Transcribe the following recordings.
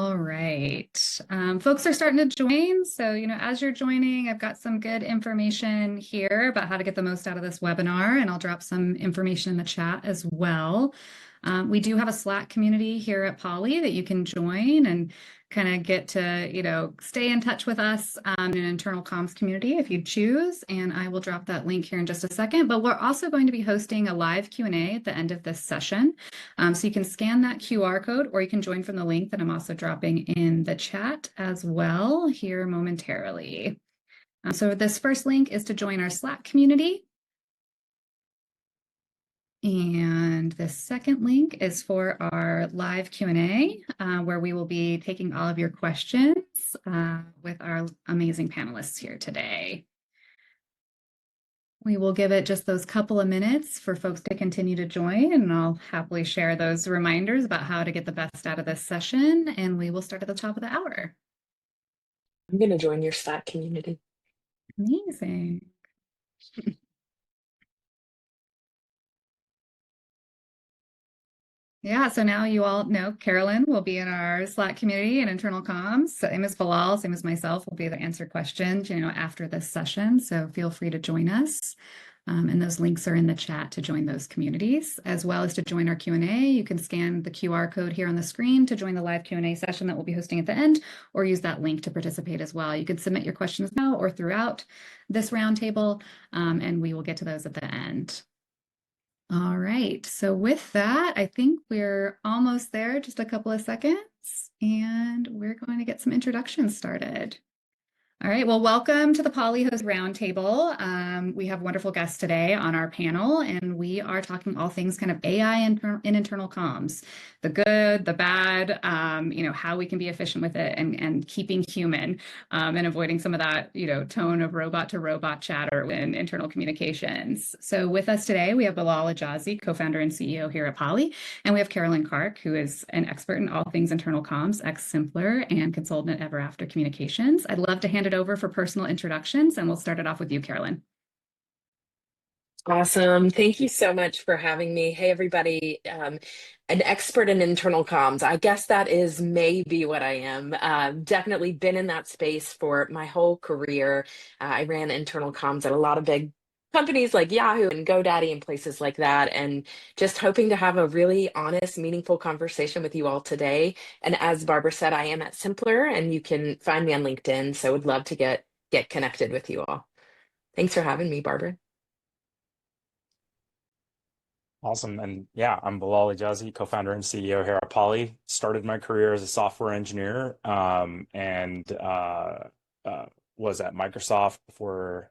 All right. Folks are starting to join. So, as you're joining, I've got some good information here about how to get the most out of this webinar, and I'll drop some information in the chat as well. We do have a Slack community here at Polly that you can join and kind of get to, stay in touch with us in an internal comms community if you choose. And I will drop that link here in just a second. But we're also going to be hosting a live Q&A at the end of this session. So you can scan that QR code or you can join from the link that I'm also dropping in the chat as well here momentarily. So this first link is to join our Slack community. And the second link is for our live Q&A, where we will be taking all of your questions with our amazing panelists here today. We will give it just those couple of minutes for folks to continue to join, and I'll happily share those reminders about how to get the best out of this session, and we will start at the top of the hour. I'm going to join your Slack community. Amazing. Yeah, so now you all know Carolyn will be in our Slack community and internal comms. Same as Bilal, same as myself, will be there to answer questions, after this session. So feel free to join us. And those links are in the chat to join those communities, as well as to join our Q&A. You can scan the QR code here on the screen to join the live Q&A session that we'll be hosting at the end, or use that link to participate as well. You can submit your questions now or throughout this roundtable, and we will get to those at the end. All right, so with that, I think we're almost there, just a couple of seconds, and we're going to get some introductions started. All right, well, welcome to the Polly Host Roundtable. We have wonderful guests today on our panel, and we are talking all things kind of AI in internal comms, the good, the bad, how we can be efficient with it and keeping human and avoiding some of that, tone of robot to robot chatter in internal communications. So with us today, we have Bilal Ajazi, co-founder and CEO here at Polly, and we have Carolyn Clark, who is an expert in all things internal comms, ex-Simpler, and consultant at Ever After Communications. I'd love to hand it over for personal introductions, and we'll start it off with you, Carolyn. Awesome. Thank you so much for having me. Hey, everybody. An expert in internal comms. I guess that is maybe what I am. Definitely been in that space for my whole career. I ran internal comms at a lot of big companies like Yahoo and GoDaddy and places like that, and just hoping to have a really honest, meaningful conversation with you all today. And as Barbara said, I am at Simpler, and you can find me on LinkedIn, so would love to get connected with you all. Thanks for having me, Barbara. Awesome. And yeah, I'm Bilal Ajazi, co-founder and CEO here at Polly. Started my career as a software engineer and was at Microsoft before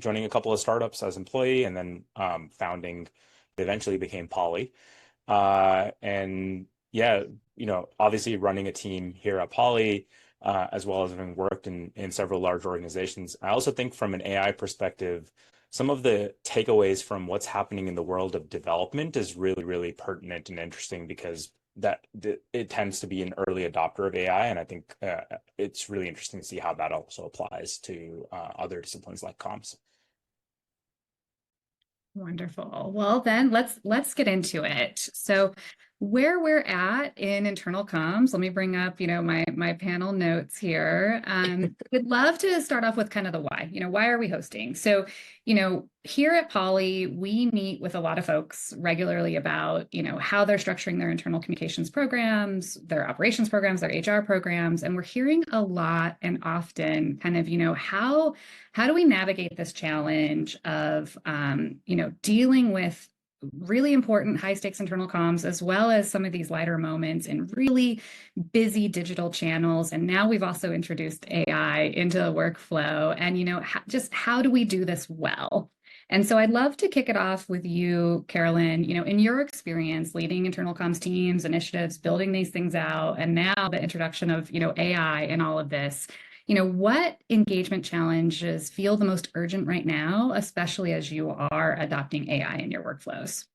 joining a couple of startups as employee, and then founding, eventually became Polly. And yeah, obviously running a team here at Polly, as well as having worked in several large organizations. I also think from an AI perspective, some of the takeaways from what's happening in the world of development is really, really pertinent and interesting, because it tends to be an early adopter of AI. And I think it's really interesting to see how that also applies to other disciplines like comms. Wonderful. Well, then let's get into it. So where we're at in internal comms, let me bring up, my panel notes here. We'd love to start off with kind of the why. Why are we hosting? So, here at Polly, we meet with a lot of folks regularly about, how they're structuring their internal communications programs, their operations programs, their HR programs, and we're hearing a lot and often kind of, how do we navigate this challenge of, dealing with really important high stakes internal comms, as well as some of these lighter moments in really busy digital channels. And now we've also introduced AI into the workflow, and, just how do we do this well? And so I'd love to kick it off with you, Carolyn, in your experience leading internal comms teams, initiatives, building these things out, and now the introduction of, AI and all of this. What engagement challenges feel the most urgent right now, especially as you are adopting AI in your workflows?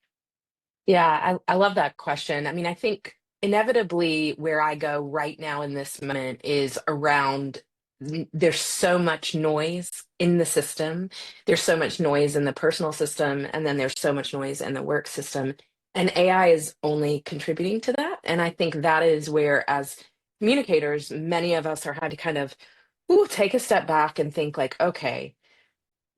Yeah, I love that question. I mean, I think inevitably where I go right now in this moment is around there's so much noise in the system. There's so much noise in the personal system, and then there's so much noise in the work system. And AI is only contributing to that. And I think that is where, as communicators, many of us are having to kind of take a step back and think like, okay,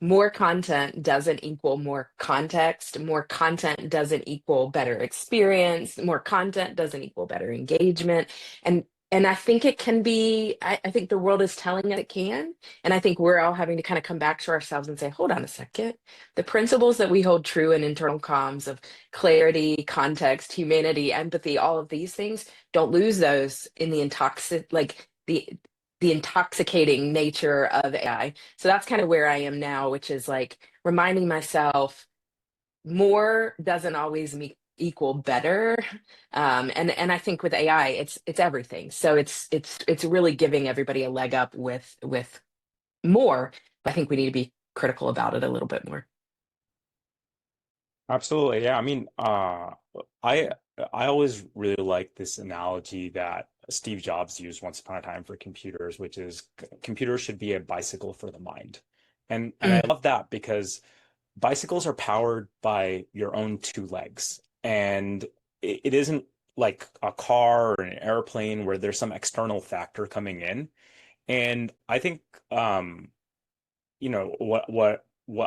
more content doesn't equal more context. More content doesn't equal better experience. More content doesn't equal better engagement. And and I think it can be, I think the world is telling us it can. And I think we're all having to kind of come back to ourselves and say, hold on a second. The principles that we hold true in internal comms of clarity, context, humanity, empathy, all of these things, don't lose those in the the intoxicating nature of AI. So that's kind of where I am now, which is like reminding myself more doesn't always equal better. And I think with AI, it's everything. So it's really giving everybody a leg up with more. I think we need to be critical about it a little bit more. Absolutely. Yeah. I mean, I I always really like this analogy that Steve Jobs used once upon a time for computers, which is computers should be a bicycle for the mind. And I Mm, love that because bicycles are powered by your own two legs. And it isn't like a car or an airplane where there's some external factor coming in. And I think what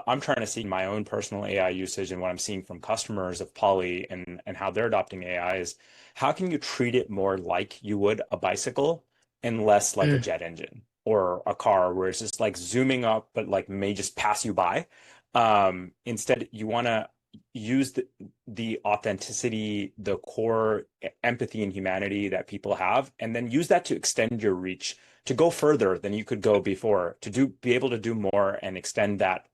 I'm trying to see in my own personal AI usage and what I'm seeing from customers of Polly and how they're adopting AI is how can you treat it more like you would a bicycle and less like a mm. jet engine or a car where it's just like zooming up but like may just pass you by. Instead, you want to use the authenticity, the core empathy and humanity that people have, and then use that to extend your reach to go further than you could go before, to be able to do more and extend that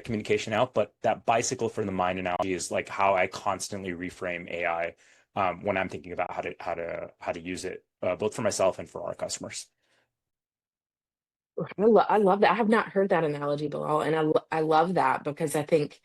communication out. But that bicycle for the mind analogy is like how I constantly reframe AI when I'm thinking about how to use it both for myself and for our customers. I love that. I have not heard that analogy, Bilal, and I love that because I think,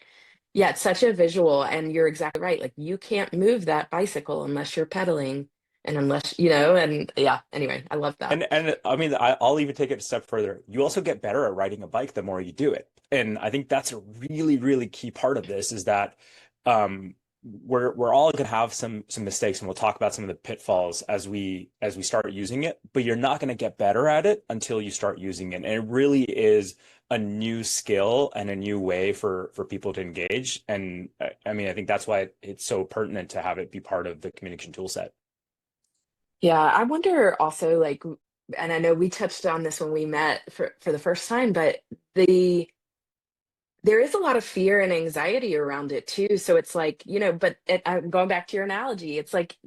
yeah, it's such a visual, and you're exactly right. Like you can't move that bicycle unless you're pedaling, and unless and yeah. Anyway, I love that. And I mean, I'll even take it a step further. You also get better at riding a bike the more you do it. And I think that's a really, really key part of this is that we're all gonna have some mistakes, and we'll talk about some of the pitfalls as we start using it, but you're not gonna get better at it until you start using it. And it really is a new skill and a new way for people to engage. And I mean, I think that's why it's so pertinent to have it be part of the communication tool set. Yeah, I wonder also like, and I know we touched on this when we met for the first time, but the there is a lot of fear and anxiety around it too. So it's like, I'm going back to your analogy. It's like,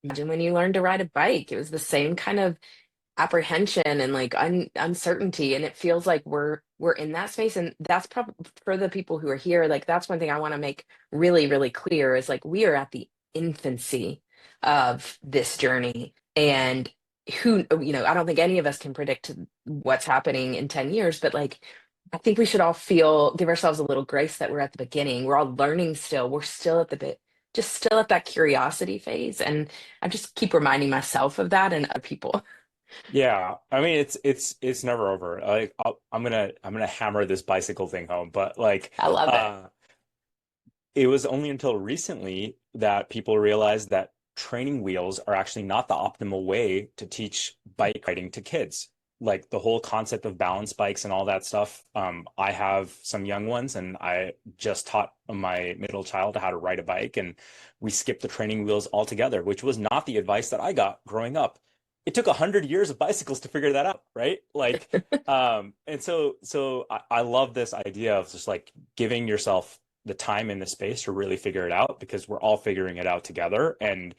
imagine when you learned to ride a bike, it was the same kind of apprehension and like uncertainty. And it feels like we're in that space. And that's probably for the people who are here. Like, that's one thing I want to make really, really clear is like, we are at the infancy of this journey. And I don't think any of us can predict what's happening in 10 years, but like, I think we should all give ourselves a little grace that we're at the beginning. We're all learning still. We're still at the bit, just still at that curiosity phase. And I just keep reminding myself of that and other people. Yeah, I mean it's never over. Like I'm gonna hammer this bicycle thing home, but like I love it. uh it was only until recently that people realized that training wheels are actually not the optimal way to teach bike riding to kids. Like the whole concept of balance bikes and all that stuff. I have some young ones, and I just taught my middle child how to ride a bike, and we skipped the training wheels altogether, which was not the advice that I got growing up. It took 100 years of bicycles to figure that out, right? Like, and so I love this idea of just like giving yourself the time and the space to really figure it out because we're all figuring it out together. And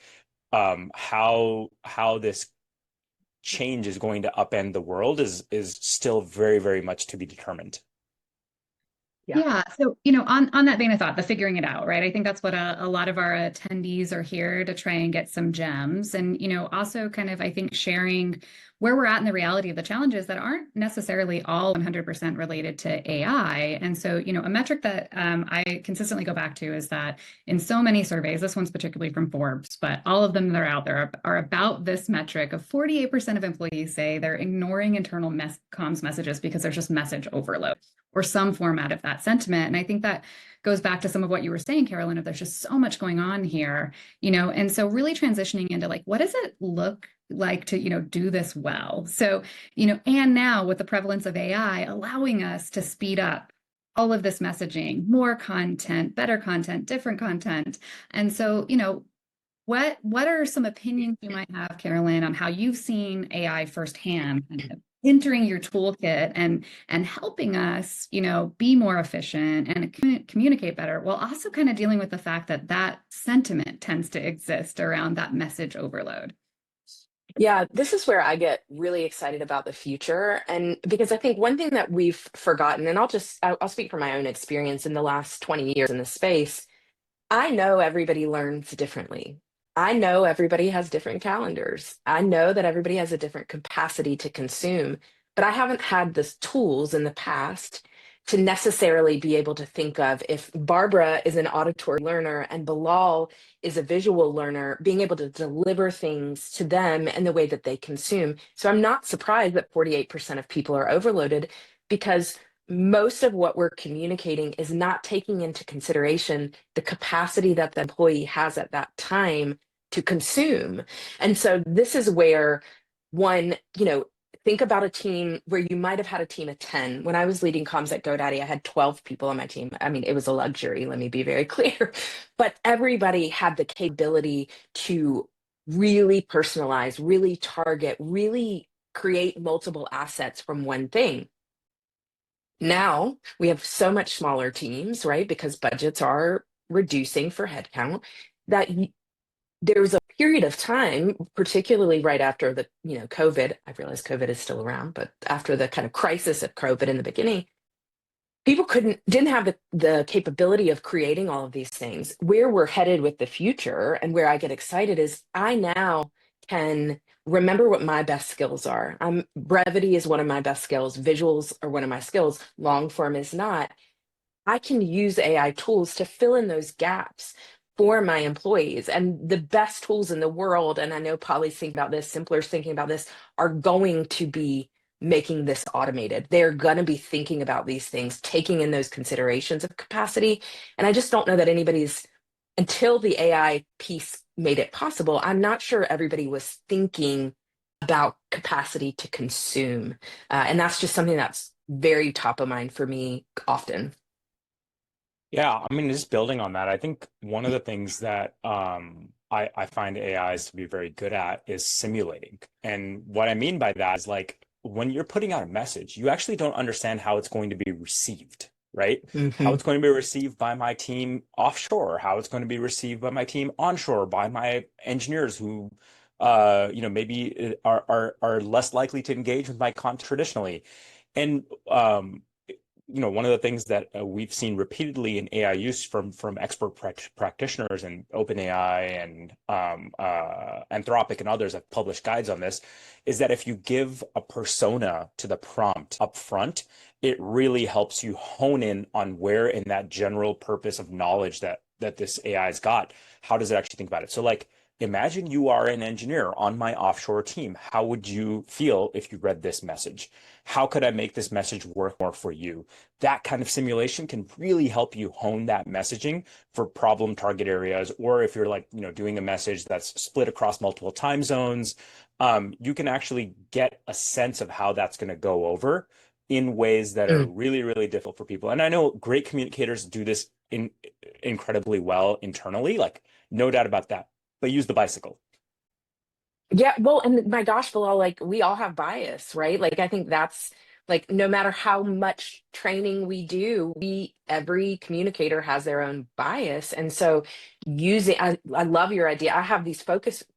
how this change is going to upend the world is still very, very much to be determined. Yeah. Yeah. So, on that vein of thought, the figuring it out, right? I think that's what a lot of our attendees are here to try and get some gems. And, also kind of, I think, sharing where we're at in the reality of the challenges that aren't necessarily all 100% related to AI. And so, a metric that I consistently go back to is that in so many surveys, this one's particularly from Forbes, but all of them that are out there are about this metric of 48% of employees say they're ignoring internal comms messages because there's just message overload or some format of that sentiment. And I think that goes back to some of what you were saying, Carolyn, of there's just so much going on here, and so really transitioning into like, what does it look like to, do this well. So, and now with the prevalence of AI, allowing us to speed up all of this messaging, more content, better content, different content. And so, what are some opinions you might have, Carolyn, on how you've seen AI firsthand kind of entering your toolkit and helping us, be more efficient and communicate better, while also kind of dealing with the fact that that sentiment tends to exist around that message overload? Yeah, this is where I get really excited about the future. And because I think one thing that we've forgotten, and I'll speak from my own experience in the last 20 years in this space. I know everybody learns differently. I know everybody has different calendars. I know that everybody has a different capacity to consume, but I haven't had the tools in the past to necessarily be able to think of, if Barbara is an auditory learner and Bilal is a visual learner, being able to deliver things to them and the way that they consume. So I'm not surprised that 48% of people are overloaded, because most of what we're communicating is not taking into consideration the capacity that the employee has at that time to consume. And so this is where one, think about a team where you might have had a team of 10. When I was leading comms at GoDaddy, I had 12 people on my team. I mean, it was a luxury, let me be very clear. But everybody had the capability to really personalize, really target, really create multiple assets from one thing. Now we have so much smaller teams, right? Because budgets are reducing for headcount, that there was a period of time, particularly right after the, COVID. I realize COVID is still around, but after the kind of crisis of COVID in the beginning, people didn't have the capability of creating all of these things. Where we're headed with the future, and where I get excited, is I now can remember what my best skills are. Brevity is one of my best skills. Visuals are one of my skills. Long form is not. I can use AI tools to fill in those gaps for my employees. And the best tools in the world, and I know Polly's thinking about this, Simpler's thinking about this, are going to be making this automated. They're going to be thinking about these things, taking in those considerations of capacity. And I just don't know that until the AI piece made it possible, I'm not sure everybody was thinking about capacity to consume. And that's just something that's very top of mind for me often. Yeah, I mean, just building on that, I think one of the things that I find AIs to be very good at is simulating. And what I mean by that is, like, when you're putting out a message, you actually don't understand how it's going to be received, right? How Mm-hmm. it's going to be received by my team offshore, how it's going to be received by my team onshore, by my engineers who maybe are less likely to engage with my content traditionally. And one of the things that we've seen repeatedly in AI use from expert practitioners, and OpenAI and Anthropic and others have published guides on this, is that if you give a persona to the prompt up front, it really helps you hone in on where in that general purpose of knowledge that this AI's got. How does it actually think about it? So, like, imagine you are an engineer on my offshore team. How would you feel if you read this message? How could I make this message work more for you? That kind of simulation can really help you hone that messaging for problem target areas. Or if you're, like, doing a message that's split across multiple time zones, you can actually get a sense of how that's going to go over in ways that are really, really difficult for people. And I know great communicators do this incredibly well internally, like, no doubt about that. But use the bicycle. Yeah, well, and my gosh, Bilal, like, we all have bias, right? Like, I think that's, like, no matter how much training we do, every communicator has their own bias. And so I love your idea. I have these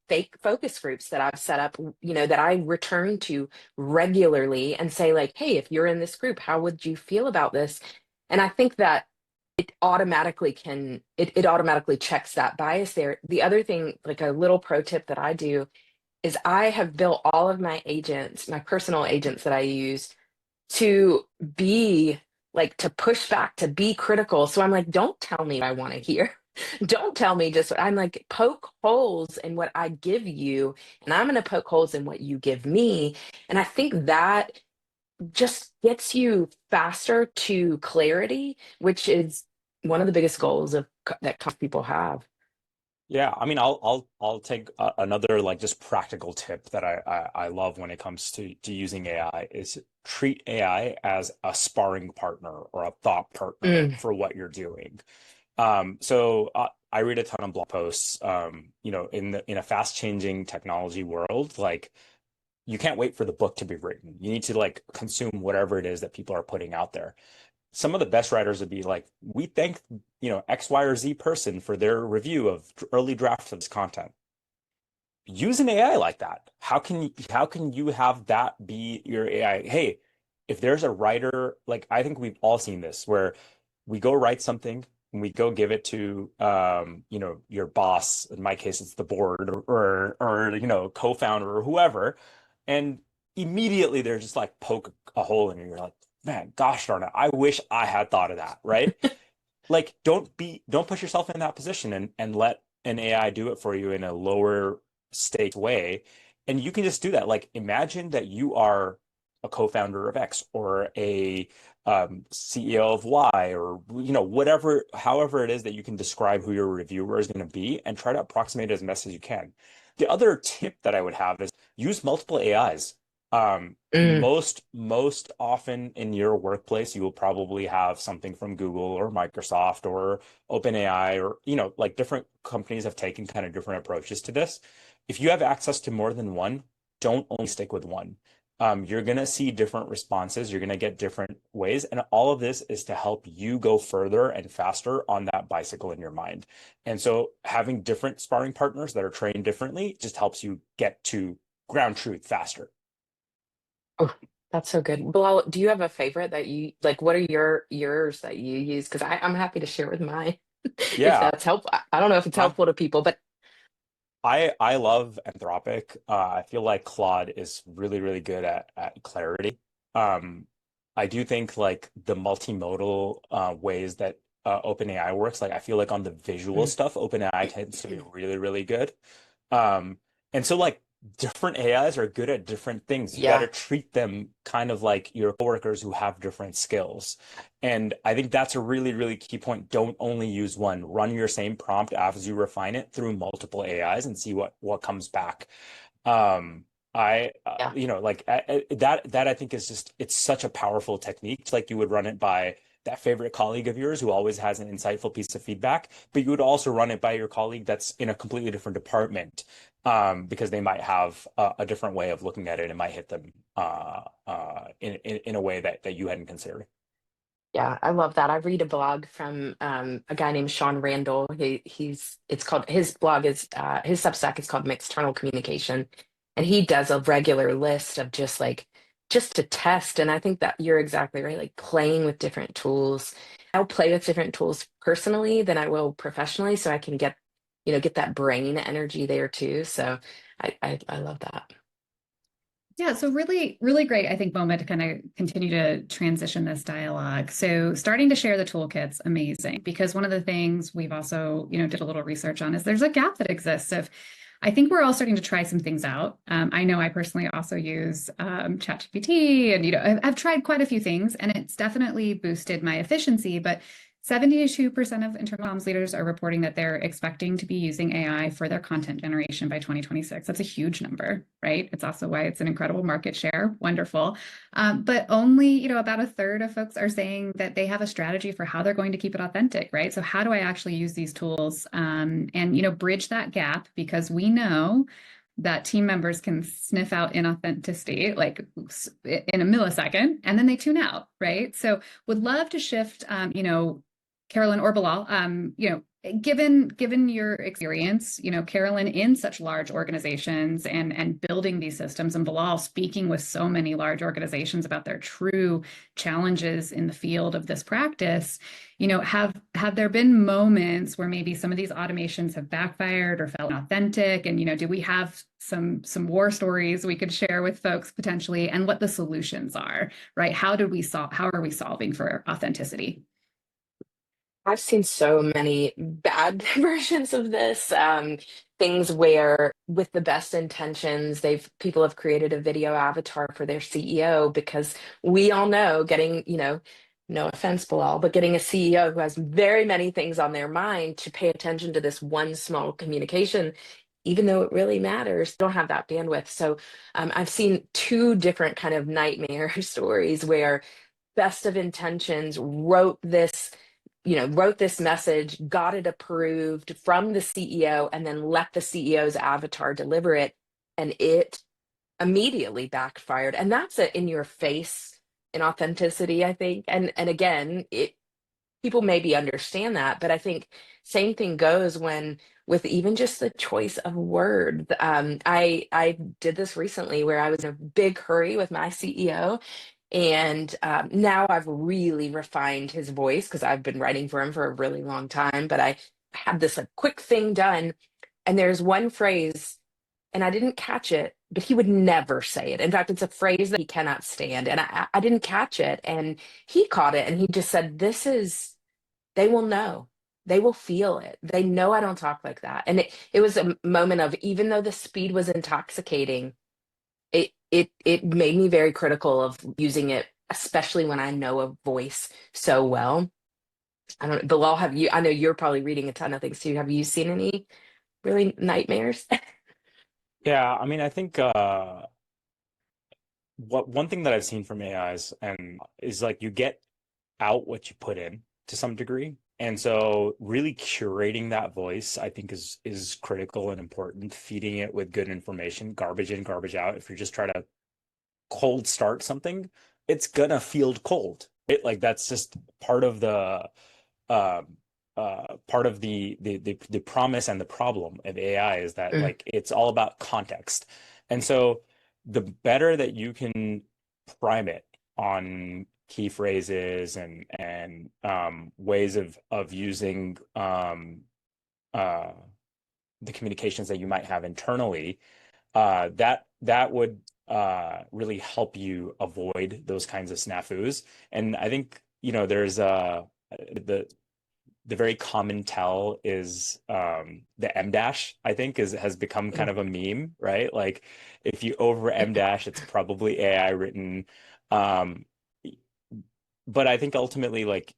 fake focus groups that I've set up, that I return to regularly and say, like, hey, if you're in this group, how would you feel about this? And I think that it automatically checks that bias there. The other thing, like a little pro tip that I do, is I have built all of my agents, my personal agents that I use, to be like, to push back, to be critical. So I'm like, don't tell me what I want to hear. Don't tell me just what I'm like, poke holes in what I give you, and I'm going to poke holes in what you give me. And I think that just gets you faster to clarity, which is one of the biggest goals that people have. Yeah, I mean, I'll take another like just practical tip that I love when it comes to using AI is treat AI as a sparring partner or a thought partner Mm, for what you're doing. So I read a ton of blog posts. In a fast changing technology world, like you can't wait for the book to be written. You need to like consume whatever it is that people are putting out there. Some of the best writers would be like, we thank, X, Y, or Z person for their review of early drafts of this content. Use an AI like that. How can you have that be your AI? Hey, if there's a writer, like I think we've all seen this where we go write something and we go give it to your boss. In my case, it's the board or co-founder or whoever, and immediately they're just like poke a hole in it. You're like, man, gosh darn it, I wish I had thought of that, right? Like don't push yourself in that position and let an AI do it for you in a lower stake way. And you can just do that. Like imagine that you are a co-founder of X or a CEO of Y or whatever, however it is that you can describe who your reviewer is going to be and try to approximate it as best as you can. The other tip that I would have is use multiple AIs. mm. Most often in your workplace, you will probably have something from Google or Microsoft or OpenAI or like different companies have taken kind of different approaches to this. If you have access to more than one, don't only stick with one. You're gonna see different responses. You're gonna get different ways, and all of this is to help you go further and faster on that bicycle in your mind. And so, having different sparring partners that are trained differently just helps you get to ground truth faster. Oh, that's so good. Bilal, do you have a favorite that you like? What are yours that you use? Because I'm happy to share with mine if Yeah, that's helpful. I don't know if it's I'm helpful to people, but I love Anthropic. I feel like Claude is really, really good at clarity. Um, I do think like the multimodal ways that OpenAI works, like I feel like on the visual mm, stuff, OpenAI tends to be really, really good. Um, and so like different AIs are good at different things. You got to yeah, treat them kind of like your coworkers who have different skills. And I think that's a really, really key point. Don't only use one. Run your same prompt as you refine it through multiple AIs and see what comes back. Um, I, yeah, like that I think is just it's such a powerful technique. It's like you would run it by that favorite colleague of yours who always has an insightful piece of feedback, but you would also run it by your colleague that's in a completely different department, because they might have a different way of looking at it. It might hit them in a way that you hadn't considered. yeah. I love that. I read a blog from a guy named Sean Randall. He's it's called his blog is his Substack is called External Communication, and he does a regular list of just to test. And I think that you're exactly right. Like playing with different tools. I'll play with different tools personally than I will professionally, so I can get that brain energy there too. So I love that. Yeah, so really, really great, I think, moment to kind of continue to transition this dialogue. So starting to share the toolkits, amazing, because one of the things we've also, did a little research on is there's a gap that exists of, I think we're all starting to try some things out. I know I personally also use ChatGPT and, I've tried quite a few things and it's definitely boosted my efficiency, but 72% of internal comms leaders are reporting that they're expecting to be using AI for their content generation by 2026. That's a huge number, right? It's also why it's an incredible market share. Wonderful. But only, about a third of folks are saying that they have a strategy for how they're going to keep it authentic, right? So how do I actually use these tools and, bridge that gap? Because we know that team members can sniff out inauthenticity like in a millisecond and then they tune out, right? So would love to shift, Carolyn or Bilal, given your experience, Carolyn in such large organizations and building these systems, and Bilal speaking with so many large organizations about their true challenges in the field of this practice, have there been moments where maybe some of these automations have backfired or felt authentic? And do we have some war stories we could share with folks potentially, and what the solutions are, right? How are we solving for authenticity? I've seen so many bad versions of this. Things where, with the best intentions, people have created a video avatar for their CEO because we all know getting, no offense, Bilal, but getting a CEO who has very many things on their mind to pay attention to this one small communication, even though it really matters, don't have that bandwidth. So I've seen two different kind of nightmare stories where best of intentions wrote this message, got it approved from the CEO, and then let the CEO's avatar deliver it. And it immediately backfired. And that's a in your face inauthenticity, I think. And again, people maybe understand that, but I think same thing goes when with even just the choice of words. I did this recently where I was in a big hurry with my CEO, and now I've really refined his voice because I've been writing for him for a really long time. But I had this like quick thing done, and there's one phrase, and I didn't catch it, but he would never say it. In fact, it's a phrase that he cannot stand, and I didn't catch it, and he caught it, and he just said, "This is." They will know. They will feel it. They know I don't talk like that. And it was a moment of, even though the speed was intoxicating, it made me very critical of using it, especially when I know a voice so well. I don't, Bilal, have you, I know you're probably reading a ton of things too. Have you seen any really nightmares? Yeah, I mean, I think what one thing that I've seen from AIs and is like you get out what you put in to some degree. And so really curating that voice, I think is critical and important, feeding it with good information, garbage in, garbage out. If you're just trying to cold start something, it's gonna feel cold. It like that's just part of the um part of the promise and the problem of AI is that Mm, like it's all about context. And so the better that you can prime it on key phrases and ways of using uh the communications that you might have internally, that would really help you avoid those kinds of snafus. And I think, there's the the very common tell is the M dash, I think, has become kind mm, of a meme, right? Like if you over M dash, it's probably AI written. Um, but I think ultimately, like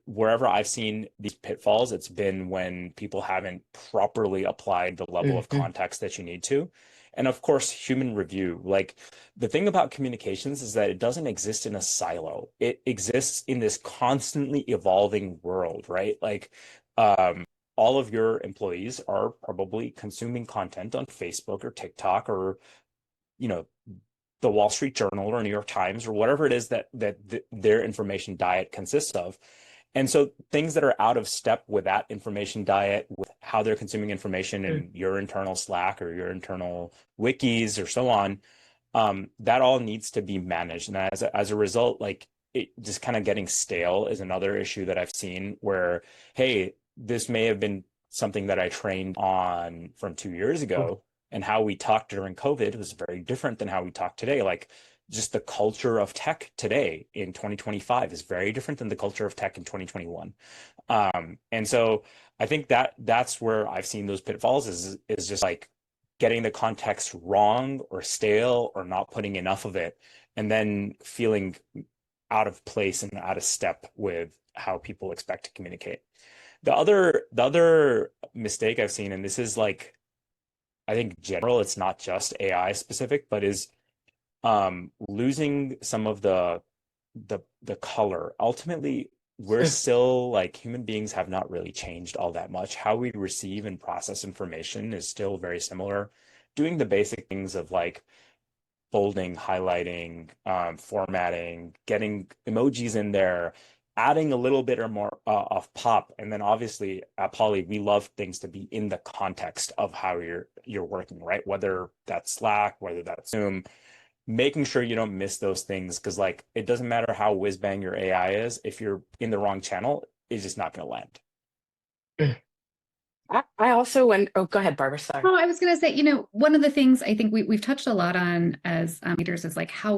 wherever I've seen these pitfalls, it's been when people haven't properly applied the level of mm, context that you need to. And of course, human review. Like the thing about communications is that it doesn't exist in a silo. It exists in this constantly evolving world, right? Like all of your employees are probably consuming content on Facebook or TikTok or, you know, the Wall Street Journal or New York Times or whatever it is that their information diet consists of. And so things that are out of step with that information diet, with how they're consuming information mm, in your internal Slack or your internal wikis or so on, that all needs to be managed. And as a result, like it just kind of getting stale is another issue that I've seen where, hey, this may have been something that I trained on from 2 years mm, ago, and how we talked during COVID was very different than how we talk today. Like just the culture of tech today in 2025 is very different than the culture of tech in 2021. And so I think that's where I've seen those pitfalls is just like getting the context wrong or stale or not putting enough of it, and then feeling out of place and out of step with how people expect to communicate. The other mistake I've seen, and this is like I think general, it's not just AI specific, but is losing some of the color. Ultimately, we're mm, still like human beings have not really changed all that much. How we receive and process information is still very similar. Doing the basic things of like bolding, highlighting, formatting, getting emojis in there, adding a little bit or more of pop, and then obviously at Poly, we love things to be in the context of how you're working, right? Whether that's Slack, whether that's Zoom, making sure you don't miss those things because like it doesn't matter how whiz bang your AI is, if you're in the wrong channel, it's just not going to land. mm. I also went, oh, go ahead, Barbara. Sorry. Oh, I was going to say, one of the things I think we've touched a lot on as leaders is like how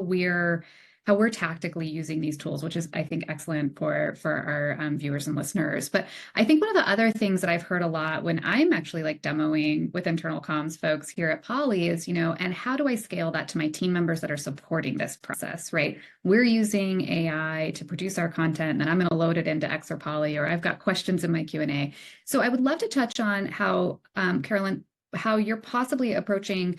how we're tactically using these tools, which is, I think, excellent for our viewers and listeners. But I think one of the other things that I've heard a lot when I'm actually like demoing with internal comms folks here at Polly is, and how do I scale that to my team members that are supporting this process, right? We're using AI to produce our content, and I'm going to load it into X or Polly, or I've got questions in my Q&A. So I would love to touch on how, Carolyn, how you're possibly approaching,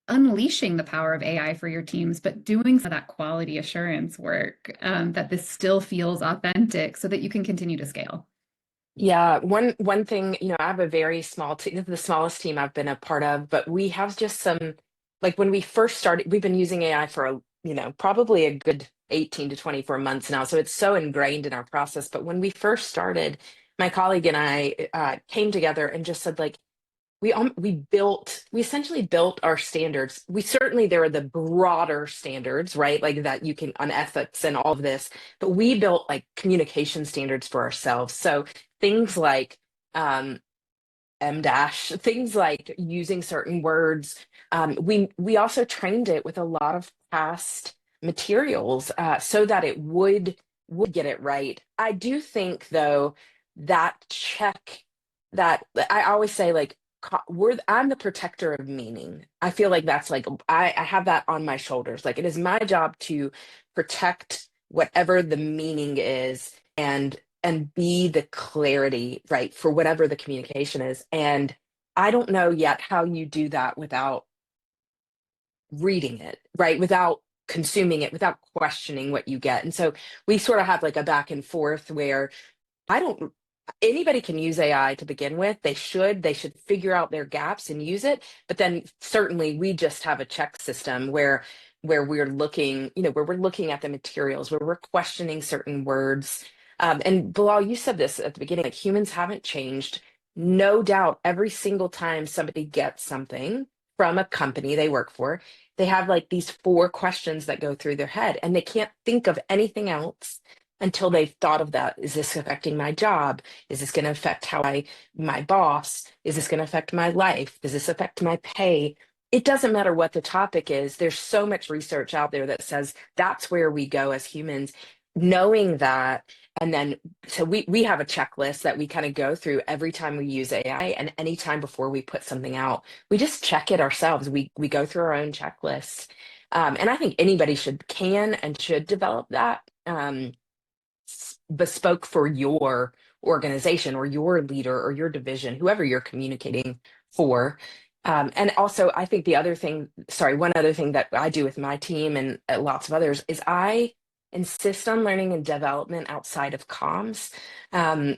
unleashing the power of AI for your teams, but doing some of that quality assurance work, that this still feels authentic so that you can continue to scale. Yeah, one thing, I have a very small team, the smallest team I've been a part of, but we have just some, like when we first started, we've been using AI for, probably a good 18 to 24 months now. So it's so ingrained in our process. But when we first started, my colleague and I came together and just said, like, we essentially built our standards. There are the broader standards, right? Like that you can on ethics and all of this, but we built like communication standards for ourselves. So things like M dash, things like using certain words. We also trained it with a lot of past materials so that it would get it right. I do think though that check that I always say like I'm the protector of meaning. I feel like that's like I have that on my shoulders. Like it is my job to protect whatever the meaning is and be the clarity, right, for whatever the communication is. And I don't know yet how you do that without reading it, right, without consuming it, without questioning what you get. And so we sort of have like a back and forth where I don't anybody can use AI to begin with. They should figure out their gaps and use it. But then certainly we just have a check system where we're looking, where we're looking at the materials, where we're questioning certain words. And Bilal, you said this at the beginning, like humans haven't changed. No doubt, every single time somebody gets something from a company they work for, they have like these four questions that go through their head, and they can't think of anything else until they've thought of that. Is this affecting my job? Is this going to affect my boss? Is this going to affect my life? Does this affect my pay? It doesn't matter what the topic is. There's so much research out there that says that's where we go as humans, knowing that. And then, so we have a checklist that we kind of go through every time we use AI, and anytime before we put something out, we just check it ourselves. We go through our own checklists. And I think anybody can and should develop that. Bespoke for your organization or your leader or your division, whoever you're communicating for. And also, I think one other thing that I do with my team and lots of others is I insist on learning and development outside of comms.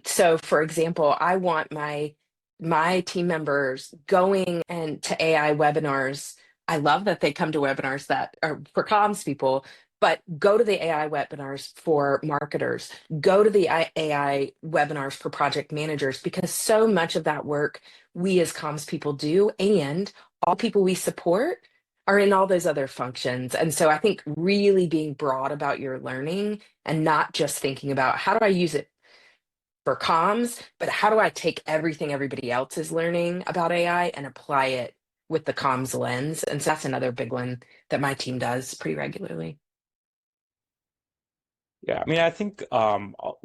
So, for example, I want my team members going and to AI webinars. I love that they come to webinars that are for comms people, but go to the AI webinars for marketers, go to the AI webinars for project managers, because so much of that work we as comms people do, and all people we support are in all those other functions. And so I think really being broad about your learning and not just thinking about how do I use it for comms, but how do I take everything everybody else is learning about AI and apply it with the comms lens. And so that's another big one that my team does pretty regularly. Yeah, I mean, I think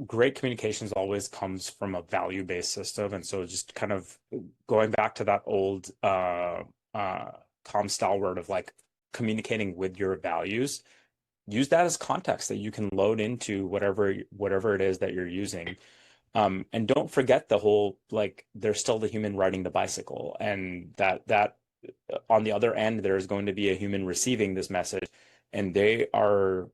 great communications always comes from a value-based system, and so just kind of going back to that old comm style word of like communicating with your values, use that as context that you can load into whatever it is that you're using. And don't forget the whole like there's still the human riding the bicycle, and that on the other end there is going to be a human receiving this message, and they are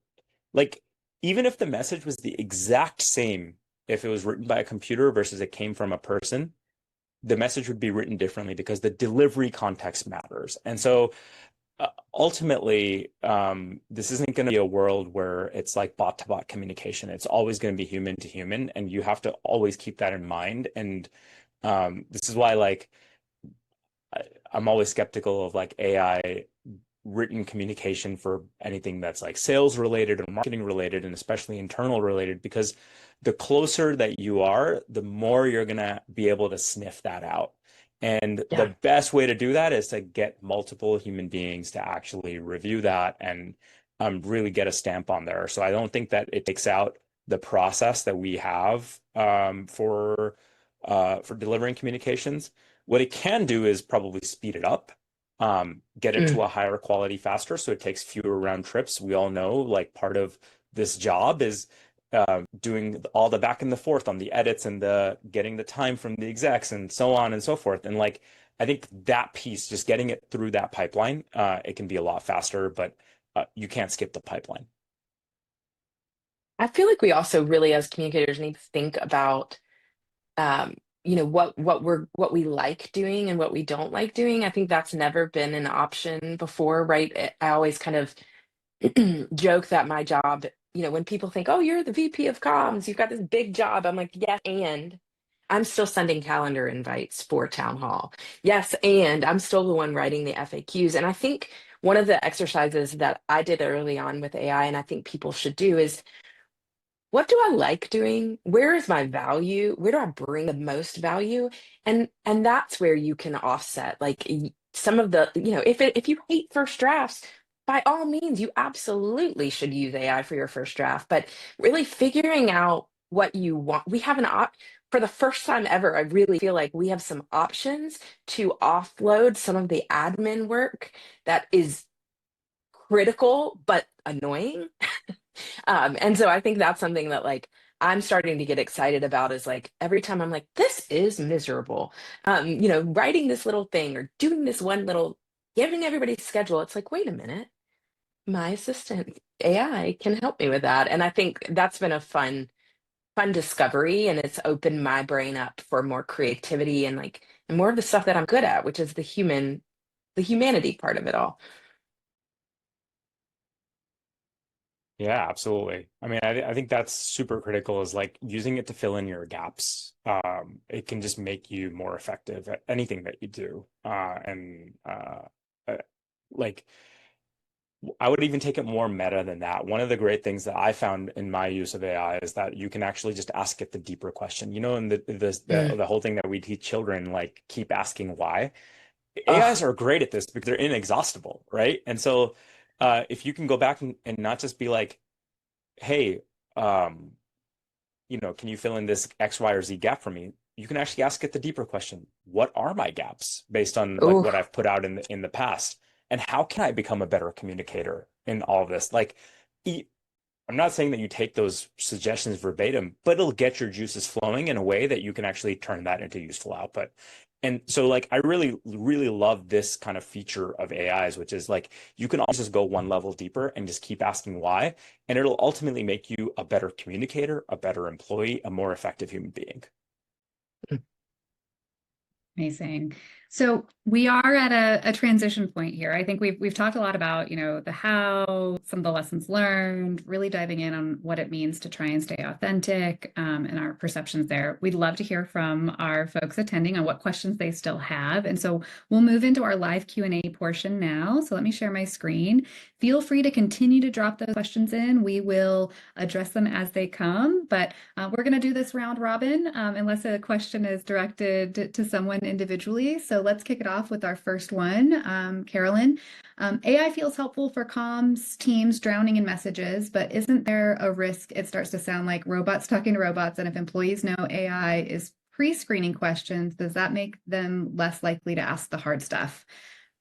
like, even if the message was the exact same, if it was written by a computer versus it came from a person, the message would be written differently because the delivery context matters. And so ultimately, this isn't going to be a world where it's like bot to bot communication. It's always going to be human to human, and you have to always keep that in mind. And this is why, like, I'm always skeptical of like AI written communication for anything that's like sales related or marketing related, and especially internal related, because the closer that you are, the more you're going to be able to sniff that out. And Yeah. the best way to do that is to get multiple human beings to actually review that really get a stamp on there. So I don't think that it takes out the process that we have for delivering communications. What it can do is probably speed it up, get it to a higher quality faster, so it takes fewer round trips. We all know, like, part of this job is doing all the back and the forth on the edits and the getting the time from the execs and so on and so forth. And like, I think that piece, just getting it through that pipeline, it can be a lot faster, but you can't skip the pipeline. I feel like we also really, as communicators, need to think about, what we like doing and what we don't like doing. I think that's never been an option before, right? I always kind of joke that my job, when people think, oh, you're the VP of comms, you've got this big job. I'm like, yes, and I'm still sending calendar invites for town hall. Yes, and I'm still the one writing the FAQs. And I think one of the exercises that I did early on with AI, and I think people should do, is, what do I like doing? Where is my value? Where do I bring the most value? And that's where you can offset. Like, some of the, if you hate first drafts, by all means, you absolutely should use AI for your first draft. But really figuring out what you want. We have for the first time ever, I really feel like we have some options to offload some of the admin work that is critical but annoying. And so I think that's something that, like, I'm starting to get excited about, is like, every time I'm like, this is miserable. Writing this little thing or doing this one little, giving everybody schedule. It's like, wait a minute, my assistant AI can help me with that. And I think that's been a fun discovery, and it's opened my brain up for more creativity and more of the stuff that I'm good at, which is the humanity part of it all. Yeah, absolutely. I mean, I think that's super critical, is like using it to fill in your gaps. It can just make you more effective at anything that you do. Uh, like, I would even take it more meta than that. One of the great things that I found in my use of AI is that you can actually just ask it the deeper question. And the whole thing that we teach children, like, keep asking why. Oh, AIs are great at this because they're inexhaustible, right? And so if you can go back and not just be like, hey, um, can you fill in this X, Y, or Z gap for me? You can actually ask it the deeper question. What are my gaps based on like what oh, I've put out in the past? And how can I become a better communicator in all of this? Like, I'm not saying that you take those suggestions verbatim, but it'll get your juices flowing in a way that you can actually turn that into useful output. And so, like, I really, really love this kind of feature of AIs, which is like, you can always just go one level deeper and just keep asking why, and it'll ultimately make you a better communicator, a better employee, a more effective human being. Amazing. So we are at a transition point here. I think we've talked a lot about, the how, some of the lessons learned, really diving in on what it means to try and stay authentic, and our perceptions there. We'd love to hear from our folks attending on what questions they still have. And so we'll move into our live Q&A portion now. So let me share my screen. Feel free to continue to drop those questions in. We will address them as they come, but we're going to do this round robin, unless a question is directed to someone individually. So let's kick it off with our first one. Carolyn, AI feels helpful for comms teams drowning in messages, but isn't there a risk it starts to sound like robots talking to robots? And if employees know AI is pre-screening questions, does that make them less likely to ask the hard stuff?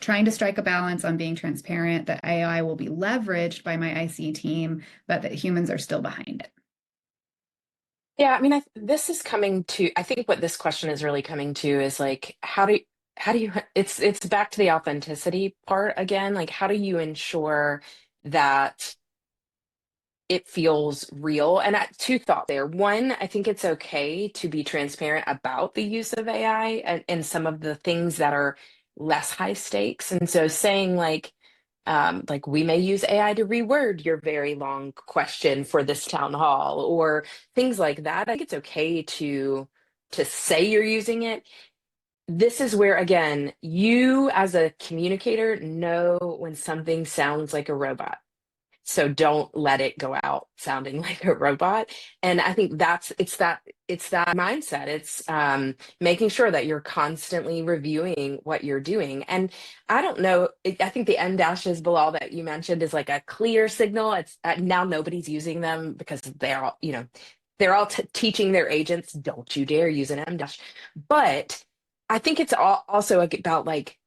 Trying to strike a balance on being transparent that AI will be leveraged by my IC team, but that humans are still behind it. yeah. I mean, I think what this question is really coming to is, like, how do you, it's back to the authenticity part again. Like, how do you ensure that it feels real? And two thoughts there. One, I think it's okay to be transparent about the use of AI and some of the things that are less high stakes. And so saying, like, we may use AI to reword your very long question for this town hall, or things like that. I think it's okay to say you're using it. This is where, again, you as a communicator know when something sounds like a robot. So don't let it go out sounding like a robot. And I think it's that mindset. It's making sure that you're constantly reviewing what you're doing. And I don't know, I think the M dashes, Bilal, that you mentioned is like a clear signal. It's now nobody's using them because they're all teaching their agents, don't you dare use an M dash. But I think it's also about like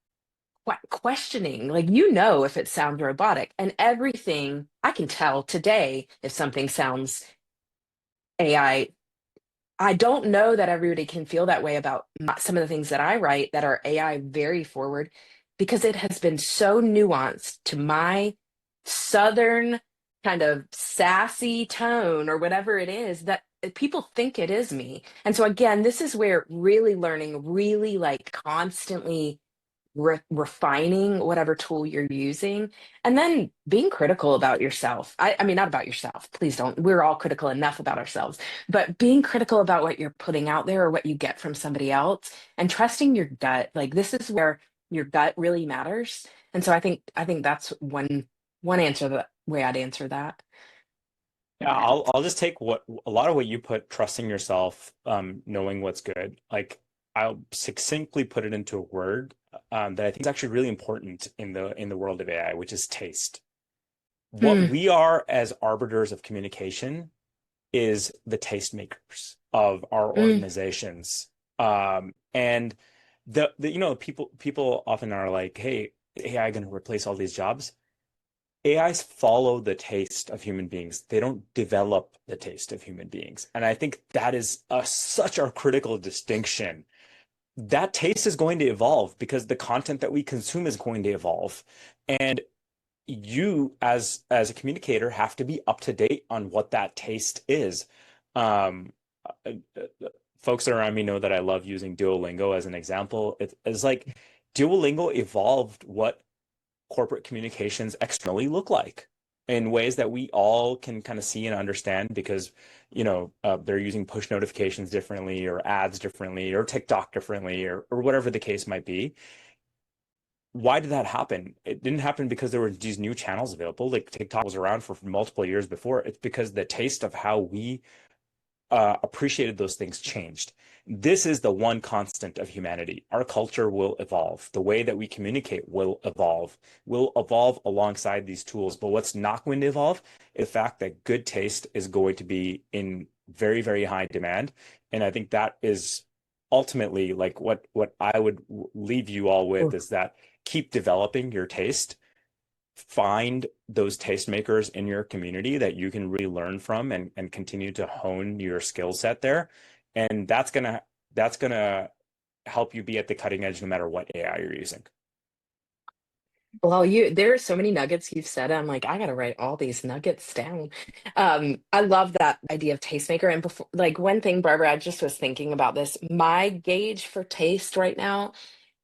questioning, like, if it sounds robotic, and everything I can tell today if something sounds AI. I don't know that everybody can feel that way about some of the things that I write that are AI very forward, because it has been so nuanced to my Southern kind of sassy tone or whatever it is that people think it is me. And so, again, this is where really learning, really like constantly refining whatever tool you're using, and then being critical about yourself. I mean, not about yourself, please don't. We're all critical enough about ourselves, but being critical about what you're putting out there or what you get from somebody else, and trusting your gut. Like, this is where your gut really matters. And so I think that's one answer, the way I'd answer that. Yeah, I'll just take what a lot of what you put, trusting yourself, knowing what's good. Like, I'll succinctly put it into a word that I think is actually really important in the world of AI, which is taste. What Hmm. we are as arbiters of communication is the tastemakers of our Mm. organizations. And people often are like, "Hey, AI going to replace all these jobs?" AIs follow the taste of human beings. They don't develop the taste of human beings. And I think that is such a critical distinction. That taste is going to evolve because the content that we consume is going to evolve. And you as a communicator have to be up to date on what that taste is. Um, uh, Folks around me know that I love using Duolingo as an example. It's like Duolingo evolved what corporate communications externally look like in ways that we all can kind of see and understand because they're using push notifications differently or ads differently or TikTok differently or whatever the case might be. Why did that happen? It didn't happen because there were these new channels available. Like, TikTok was around for multiple years before. It's because the taste of how we appreciated those things changed. This is the one constant of humanity. Our culture will evolve. The way that we communicate will evolve alongside these tools. But what's not going to evolve is the fact that good taste is going to be in very, very high demand. And I think that is ultimately like what I would leave you all with, is that keep developing your taste. Find those tastemakers in your community that you can really learn from and continue to hone your skill set there. And that's gonna help you be at the cutting edge no matter what AI you're using. Well, there are so many nuggets you've said. I'm like, I gotta write all these nuggets down. I love that idea of tastemaker. And before, like, one thing, Barbara, I just was thinking about this. My gauge for taste right now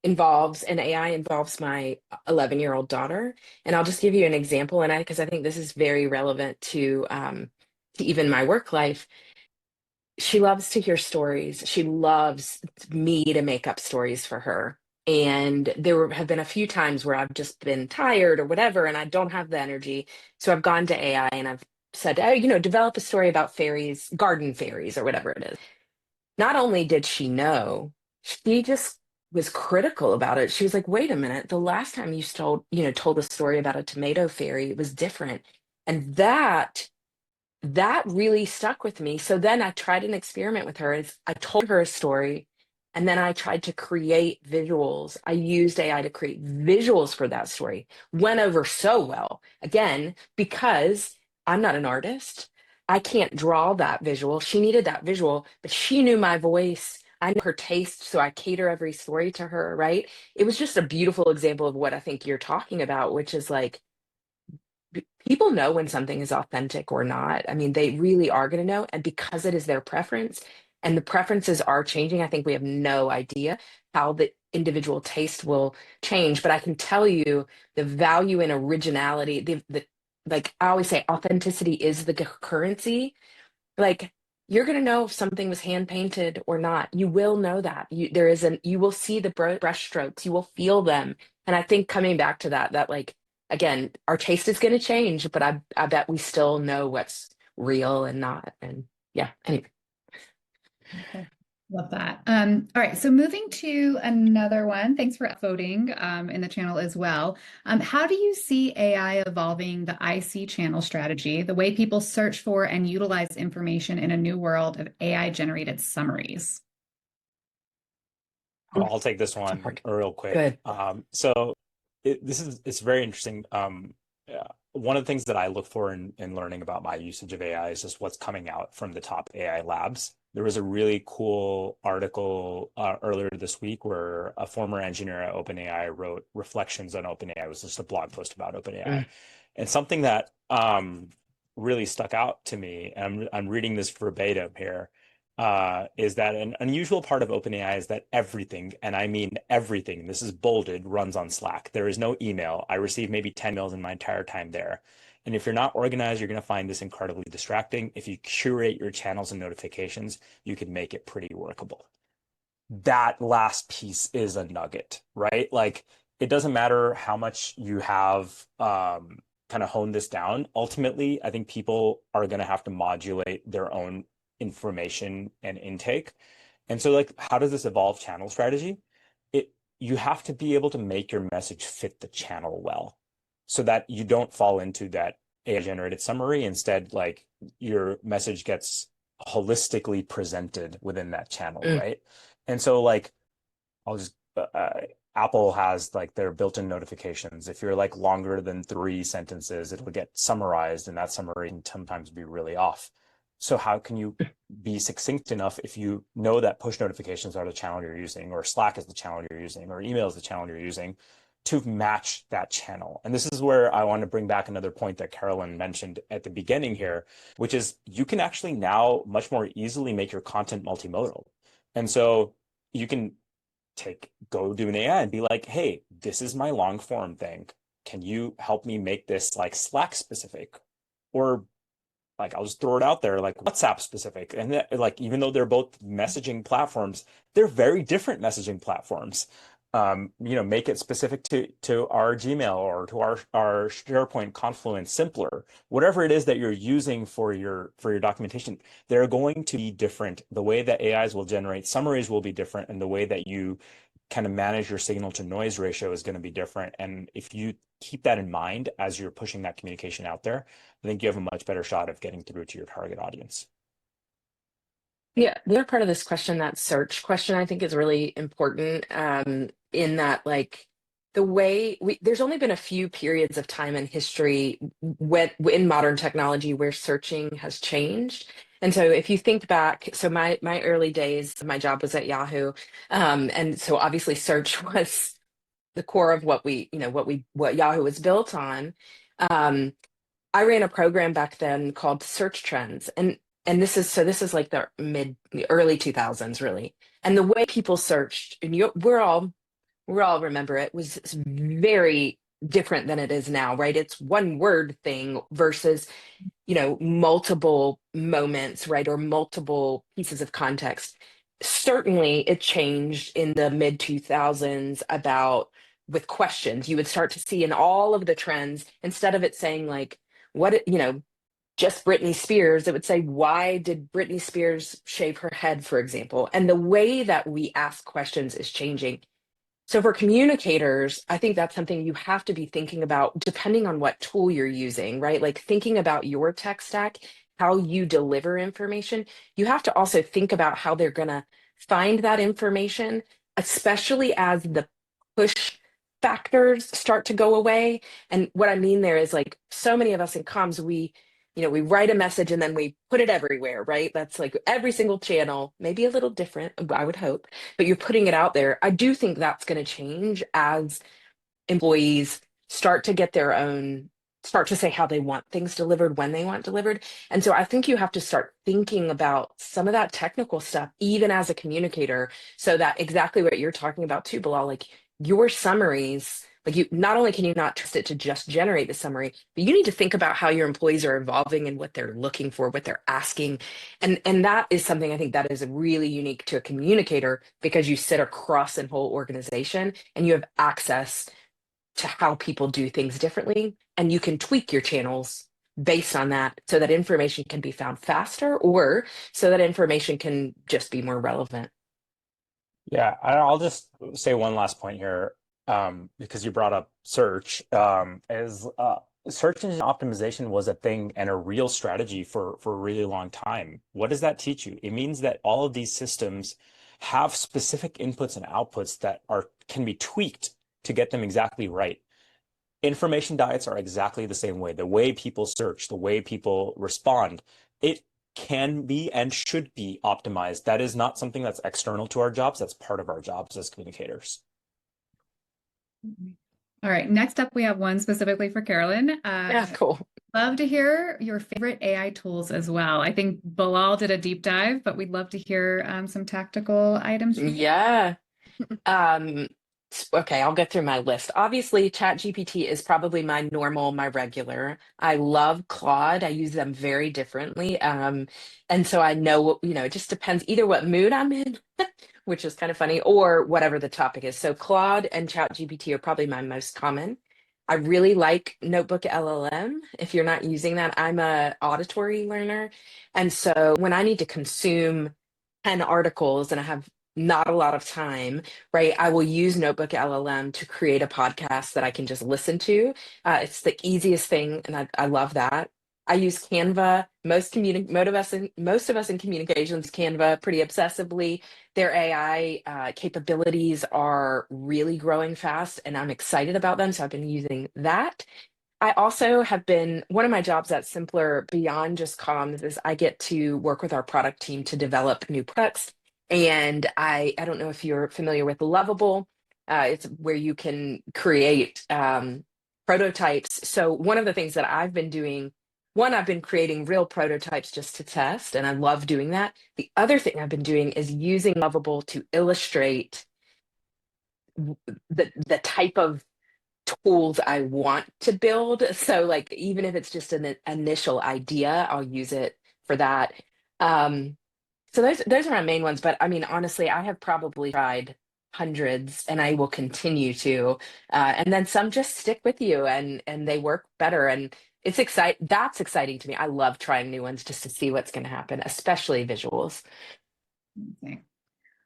involves an AI involves my 11-year-old daughter. And I'll just give you an example, and because I think this is very relevant to even my work life. She loves to hear stories. She loves me to make up stories for her. And have been a few times where I've just been tired or whatever, and I don't have the energy. So I've gone to AI and I've said, oh, develop a story about fairies, garden fairies, or whatever it is. Not only did she know, she just was critical about it. She was like, wait a minute, the last time told a story about a tomato fairy, it was different. And that really stuck with me. So then I tried an experiment with her. I told her a story, and then I tried to create visuals. I used AI to create visuals for that story. Went over so well. Again, because I'm not an artist, I can't draw that visual. She needed that visual, but she knew my voice. I knew her taste, so I cater every story to her, right? It was just a beautiful example of what I think you're talking about, which is like, people know when something is authentic or not. I mean, they really are going to know. And because it is their preference and the preferences are changing, I think we have no idea how the individual taste will change. But I can tell you the value in originality, like I always say, authenticity is the currency. Like, you're going to know if something was hand painted or not. You will know that. You will see the brush strokes, you will feel them. And I think coming back to that like, again, our taste is going to change, but I bet we still know what's real and not. And yeah, anyway. Okay. Love that. All right, so moving to another one. Thanks for voting in the channel as well. How do you see AI evolving the IC channel strategy, the way people search for and utilize information in a new world of AI-generated summaries? I'll take this one real quick. Good. So it's very interesting. Yeah, one of the things that I look for in learning about my usage of AI is just what's coming out from the top AI labs. There was a really cool article earlier this week where a former engineer at OpenAI wrote reflections on OpenAI. It was just a blog post about OpenAI. And something that really stuck out to me, and I'm reading this verbatim here, is that an unusual part of OpenAI is that everything, and I mean everything, this is bolded, runs on Slack. There is no email. I receive maybe 10 emails in my entire time there. And if you're not organized, you're going to find this incredibly distracting. If you curate your channels and notifications, you can make it pretty workable. That last piece is a nugget, right? Like, it doesn't matter how much you have kind of honed this down. Ultimately, I think people are going to have to modulate their own information and intake. And so, like, how does this evolve channel strategy? You have to be able to make your message fit the channel well, so that you don't fall into that AI generated summary. Instead, like, your message gets holistically presented within that channel, right? And so, like, I'll just Apple has like their built-in notifications. If you're like longer than 3 sentences, it'll get summarized, and that summary can sometimes be really off. So how can you be succinct enough if you know that push notifications are the channel you're using, or Slack is the channel you're using, or email is the channel you're using, to match that channel? And this is where I want to bring back another point that Carolyn mentioned at the beginning here, which is you can actually now much more easily make your content multimodal. And so you can go do an AI and be like, hey, this is my long form thing. Can you help me make this like Slack specific? Or like, I'll just throw it out there, like WhatsApp specific. And that, like, even though they're both messaging platforms, they're very different messaging platforms. Make it specific to our Gmail or to our SharePoint, Confluence, Simpler, whatever it is that you're using for your documentation. They're going to be different. The way that AIs will generate summaries will be different, and the way that you kind of manage your signal to noise ratio is going to be different. And if you keep that in mind as you're pushing that communication out there, I think you have a much better shot of getting through to your target audience. Yeah, the other part of this question, that search question, I think is really important, in that, like, the way there's only been a few periods of time in history in modern technology where searching has changed. And so if you think back, so my early days, my job was at Yahoo. And so obviously search was the core of what Yahoo was built on. I ran a program back then called Search Trends, and this is like the early 2000s, really. And the way people searched, and we're all remember it, was very different than it is now, right? It's one word thing versus multiple moments, right, or multiple pieces of context. Certainly it changed in the mid 2000s about with questions. You would start to see in all of the trends, instead of it saying like just Britney Spears, it would say, why did Britney Spears shave her head, for example? And the way that we ask questions is changing. So for communicators, I think that's something you have to be thinking about, depending on what tool you're using, right? Like, thinking about your tech stack, how you deliver information. You have to also think about how they're going to find that information, especially as the push factors start to go away. And what I mean there is, like, so many of us in comms, we write a message and then we put it everywhere, right? That's like every single channel, maybe a little different, I would hope, but you're putting it out there. I do think that's going to change as employees start to start to say how they want things delivered, when they want delivered. And so I think you have to start thinking about some of that technical stuff, even as a communicator, so that exactly what you're talking about too, Bilal, like, your summaries, like, you not only can you not trust it to just generate the summary, but you need to think about how your employees are evolving and what they're looking for, what they're asking. And that is something I think that is really unique to a communicator, because you sit across an whole organization and you have access to how people do things differently. And you can tweak your channels based on that so that information can be found faster or so that information can just be more relevant. Yeah, I'll just say one last point here, because you brought up search. Search engine optimization was a thing and a real strategy for a really long time. What does that teach you? It means that all of these systems have specific inputs and outputs that can be tweaked to get them exactly right. Information diets are exactly the same way. The way people search, the way people respond, it can be and should be optimized. That is not something that's external to our jobs. That's part of our jobs as communicators. All right, next up, we have one specifically for Carolyn. Yeah, cool. Love to hear your favorite AI tools as well. I think Bilal did a deep dive, but we'd love to hear some tactical items from you. Yeah. Um, okay, I'll get through my list. Obviously, ChatGPT is probably my normal, my regular. I love Claude. I use them very differently. And so I know, it just depends either what mood I'm in, which is kind of funny, or whatever the topic is. So Claude and ChatGPT are probably my most common. I really like Notebook LLM. If you're not using that, I'm a auditory learner. And so when I need to consume 10 articles and I have not a lot of time, right? I will use Notebook LLM to create a podcast that I can just listen to. It's the easiest thing, and I love that. I use Canva. Most of us in communications, Canva pretty obsessively. Their AI capabilities are really growing fast, and I'm excited about them. So I've been using that. I also have been, one of my jobs at Simpler beyond just comms is I get to work with our product team to develop new products. And I don't know if you're familiar with Lovable. It's where you can create prototypes. So one of the things that I've been doing, one, I've been creating real prototypes just to test, and I love doing that. The other thing I've been doing is using Lovable to illustrate the type of tools I want to build. So like even if it's just an initial idea, I'll use it for that. Um, so those are my main ones. But I mean, honestly, I have probably tried hundreds, and I will continue to. And then some just stick with you, and they work better. And it's exciting. That's exciting to me. I love trying new ones just to see what's going to happen, especially visuals. Okay.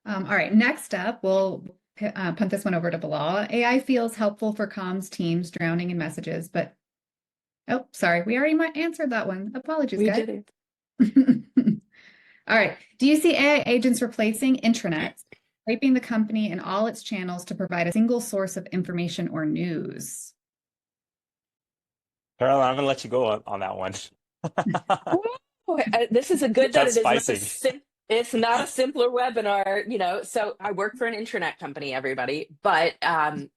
All right, next up, we'll punt this one over to Bilal. AI feels helpful for comms teams drowning in messages, but oh, sorry, we already answered that one. Apologies, We guys. did it. All right, do you see AI agents replacing intranets, shaping the company and all its channels to provide a single source of information or news? Carolyn, I'm gonna let you go on that one. Ooh, this is a good that That's it is not a spicy. it's not a simpler webinar. So I work for an internet company, everybody, but I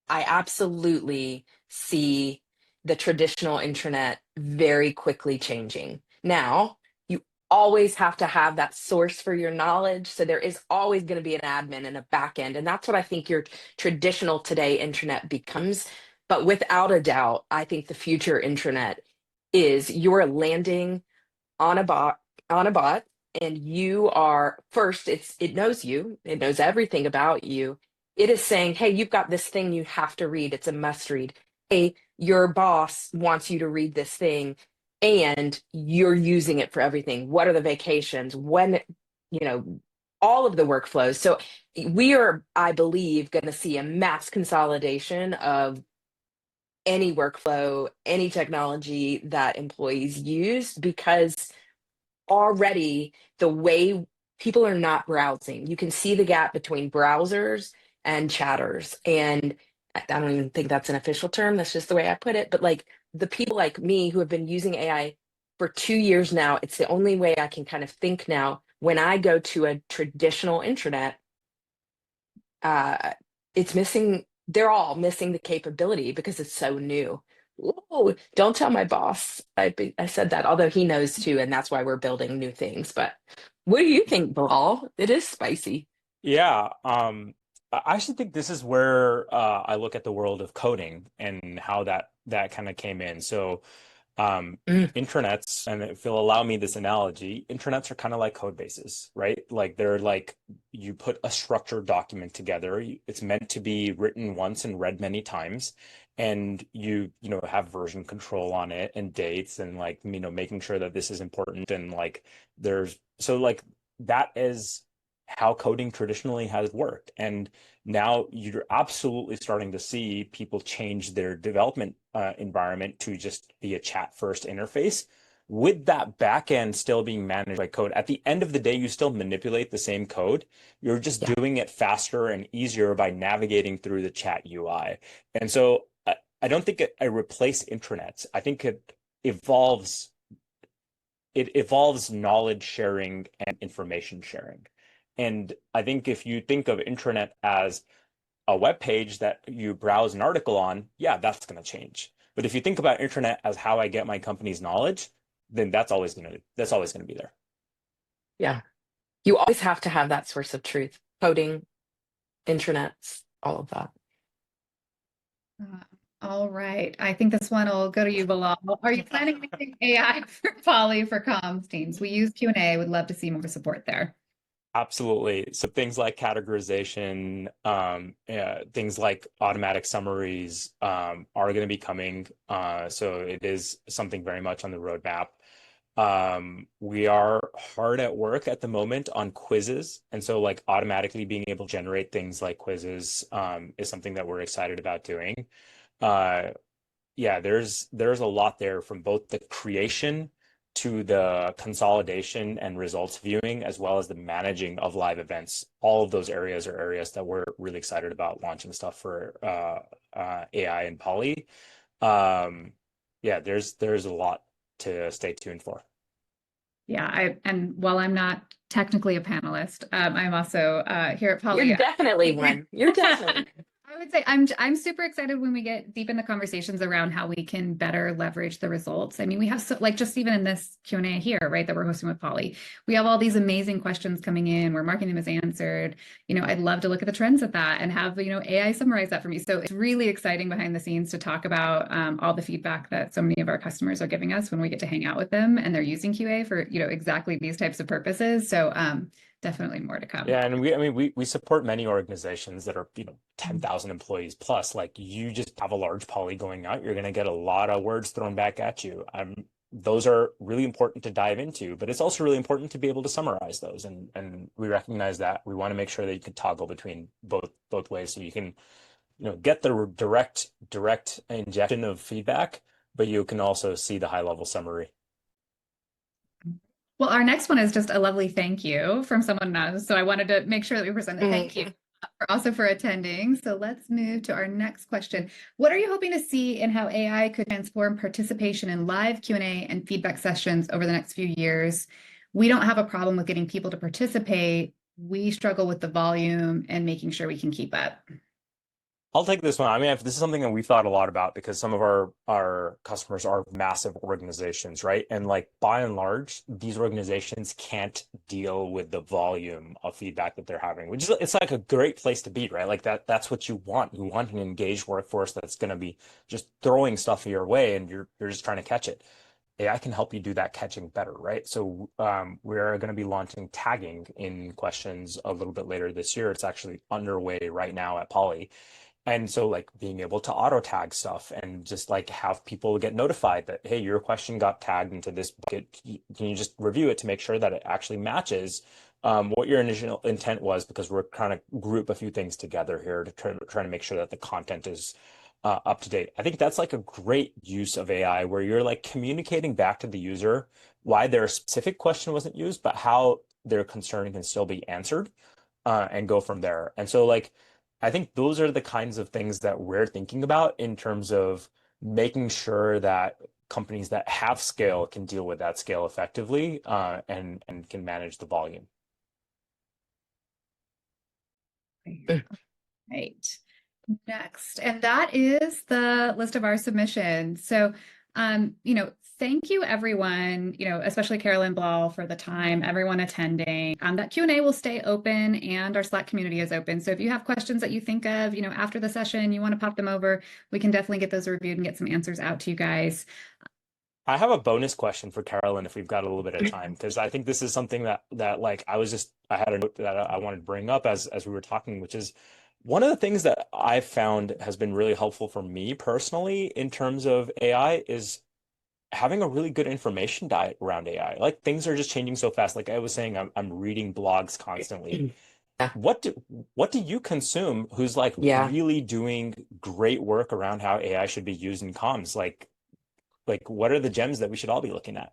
absolutely see the traditional internet very quickly changing. Now, you always have to have that source for your knowledge. So there is always going to be an admin and a back end. And that's what I think your traditional today internet becomes. But without a doubt, I think the future internet is you're landing on a bot and you are first, it knows you, it knows everything about you. It is saying, hey, you've got this thing you have to read, it's a must read. Hey, your boss wants you to read this thing, and you're using it for everything. What are the vacations, when, you know all of the workflows. So we are, I believe, going to see a mass consolidation of any workflow, any technology that employees use, because already the way people are not browsing. You can see the gap between browsers and chatters. And I don't even think that's an official term. That's just the way I put it. But like the people like me who have been using AI for 2 years now, it's the only way I can kind of think now. When I go to a traditional intranet, uh, it's missing, they're all missing the capability because it's so new. Oh, don't tell my boss. I said that, although he knows too, and that's why we're building new things. But what do you think, Bilal? It is spicy. Yeah, I actually think this is where I look at the world of coding and how that kind of came in. So Mm. Intranets, and if you'll allow me this analogy, intranets are kind of like code bases, right? Like they're like you put a structured document together. It's meant to be written once and read many times, and you know have version control on it and dates and like you know making sure that this is important and like there's so like that is how coding traditionally has worked. And now you're absolutely starting to see people change their development environment to just be a chat first interface with that backend still being managed by code. At the end of the day, you still manipulate the same code. You're just Yeah. doing it faster and easier by navigating through the chat UI. And so I don't think I replace intranets. I think evolves it evolves knowledge sharing and information sharing. And I think if you think of intranet as a web page that you browse an article on, yeah, that's going to change. But if you think about internet as how I get my company's knowledge, then that's always going to be there. Yeah. You always have to have that source of truth. Coding, intranets, all of that. All right. I think this one will go to you, Bilal. Are you planning anything AI for Polly for comms teams? We use Q&A. Would love to see more support there. Absolutely. So things like categorization, things like automatic summaries are going to be coming. So it is something very much on the roadmap. We are hard at work at the moment on quizzes. And so like automatically being able to generate things like quizzes is something that we're excited about doing. Uh, yeah, there's a lot there from both the creation to the consolidation and results viewing, as well as the managing of live events. All of those areas are areas that we're really excited about launching stuff for AI and Poly. Yeah, there's a lot to stay tuned for. Yeah, and while I'm not technically a panelist, I'm also here at Poly. You're definitely one. You're definitely I would say I'm super excited when we get deep in the conversations around how we can better leverage the results. I mean, we have like just even in this Q&A here, right, that we're hosting with Polly, we have all these amazing questions coming in. We're marking them as answered. You know, I'd love to look at the trends at that and have, you know, AI summarize that for me. So it's really exciting behind the scenes to talk about all the feedback that so many of our customers are giving us when we get to hang out with them and they're using QA for, you know, exactly these types of purposes. So definitely more to come. Yeah, and I mean, we support many organizations that are, you know, 10,000 employees plus. Like you just have a large poly going out, you're going to get a lot of words thrown back at you. Those are really important to dive into, but it's also really important to be able to summarize those. And we recognize that we want to make sure that you can toggle between both ways, so you can, you know, get the direct injection of feedback, but you can also see the high level summary. Well, our next one is just a lovely thank you from someone else. So I wanted to make sure that we present a thank you also for attending. So let's move to our next question. What are you hoping to see in how AI could transform participation in live Q&A and feedback sessions over the next few years? We don't have a problem with getting people to participate. We struggle with the volume and making sure we can keep up. I'll take this one. I mean, if this is something that we've thought a lot about because some of our customers are massive organizations, right? And like by and large, these organizations can't deal with the volume of feedback that they're having, which is it's like a great place to be, right? Like that's what you want. You want an engaged workforce that's going to be just throwing stuff your way and you're just trying to catch it. AI can help you do that catching better, right? So we're going to be launching tagging in questions a little bit later this year. It's actually underway right now at Poly. And so like being able to auto tag stuff and just like have people get notified that, hey, your question got tagged into this bucket. Can you just review it to make sure that it actually matches what your initial intent was? Because we're trying to group a few things together here to try to make sure that the content is up to date. I think that's like a great use of AI where you're like communicating back to the user why their specific question wasn't used, but how their concern can still be answered and go from there. And so like, I think those are the kinds of things that we're thinking about in terms of making sure that companies that have scale can deal with that scale effectively and can manage the volume. Right. Next, and that is the list of our submissions. So, you know, thank you everyone, you know, especially Carolyn Bilal for the time, everyone attending. That Q&A will stay open and our Slack community is open. So if you have questions that you think of, you know, after the session, you want to pop them over, we can definitely get those reviewed and get some answers out to you guys. I have a bonus question for Carolyn if we've got a little bit of time, because I think this is something that like I had a note that I wanted to bring up as we were talking, which is one of the things that I've found has been really helpful for me personally in terms of AI is having a really good information diet around AI. Like things are just changing so fast. Like I was saying, I'm reading blogs constantly. Yeah. What do you consume who's like Yeah. really doing great work around how AI should be used in comms? Like what are the gems that we should all be looking at?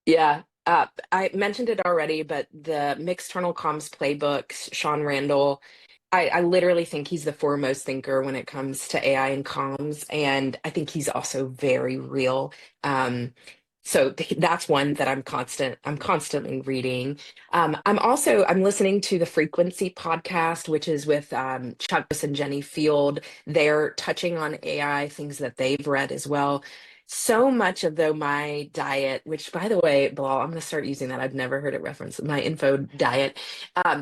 Yeah. I mentioned it already, but the Mixternal Comms playbooks, Sean Randall, I literally think he's the foremost thinker when it comes to AI and comms, and I think he's also very real. So that's one that I'm constantly reading. I'm listening to the Frequency podcast, which is with Chuck and Jenny Field. They're touching on AI, things that they've read as well. So much of though my diet, which by the way, Bilal, I'm going to start using that. I've never heard it referenced. My info diet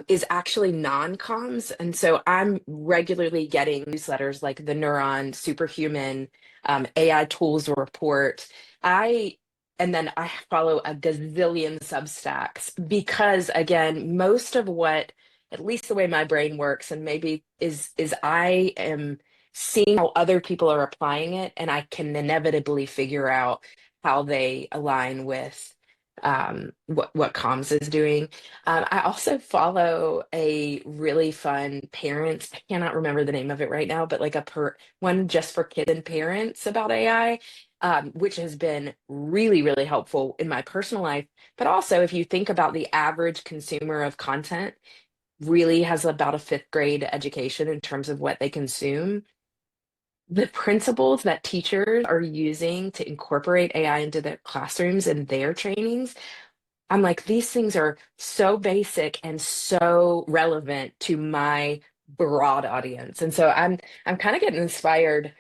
is actually non-comms. And so I'm regularly getting newsletters like the Neuron, Superhuman, AI Tools Report. I and then I follow a gazillion Substacks because again, most of what, at least the way my brain works, and maybe is I am seeing how other people are applying it, and I can inevitably figure out how they align with what comms is doing. I also follow a really fun parents. I cannot remember the name of it right now, but like one just for kids and parents about AI, which has been really, really helpful in my personal life. But also, if you think about the average consumer of content, really has about a fifth grade education in terms of what they consume. The principles that teachers are using to incorporate AI into their classrooms and their trainings, I'm like, these things are so basic and so relevant to my broad audience. And so I'm kind of getting inspired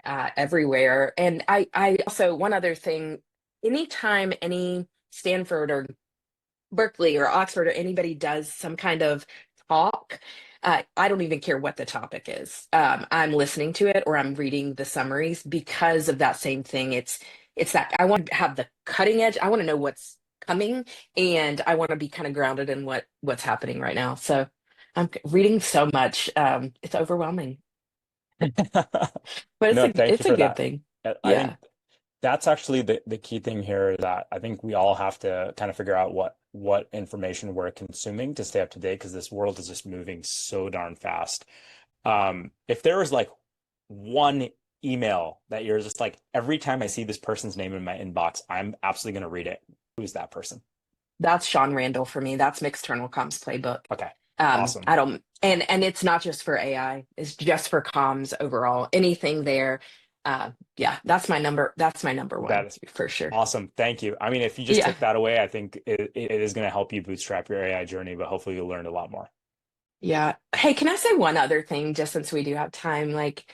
everywhere. And I also, one other thing, anytime any Stanford or Berkeley or Oxford or anybody does some kind of talk, I don't even care what the topic is. I'm listening to it or I'm reading the summaries because of that same thing. It's that I want to have the cutting edge. I want to know what's coming, and I want to be kind of grounded in what's happening right now. So I'm reading so much. It's overwhelming, but No, thank you it's a for good that. thing. I Yeah. think that's actually the key thing here is that I think we all have to kind of figure out what information we're consuming to stay up to date because this world is just moving so darn fast. If there was like one email that you're just like, every time I see this person's name in my inbox, I'm absolutely going to read it. Who's that person? That's Sean Randall for me. That's Mixternal Comms playbook. Okay, I awesome. don't, and it's not just for AI. It's just for comms overall. Anything there. Yeah, That's my number That one is for sure. awesome. Thank you. I mean, if you just Yeah, took that away, I think it is going to help you bootstrap your AI journey, but hopefully you'll learn a lot more. yeah. Hey, can I say one other thing, just since we do have time? Like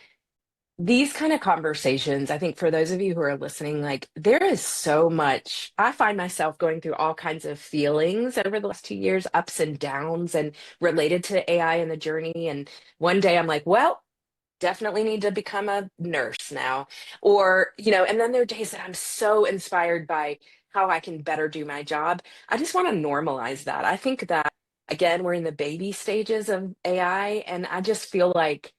these kind of conversations, I think for those of you who are listening, like there is so much. I find myself going through all kinds of feelings over the last 2 years, ups and downs, and related to AI and the journey. And one day I'm like, well, definitely need to become a nurse now. Or, and then there are days that I'm so inspired by how I can better do my job. I just want to normalize that. I think that, again, we're in the baby stages of AI, and I just feel like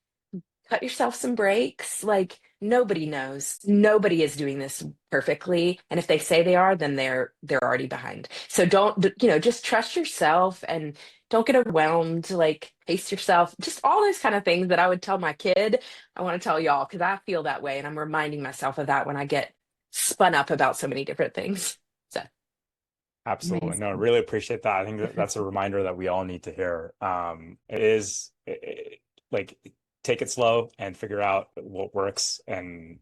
cut yourself some breaks. Like nobody knows. Nobody is doing this perfectly. And if they say they are, then they're already behind. So don't, just trust yourself and don't get overwhelmed, like pace yourself, just all those kind of things that I would tell my kid. I want to tell y'all because I feel that way. And I'm reminding myself of that when I get spun up about so many different things. So Absolutely. No, I Amazing. really appreciate that. I think that's a reminder that we all need to hear. It is like take it slow and figure out what works, and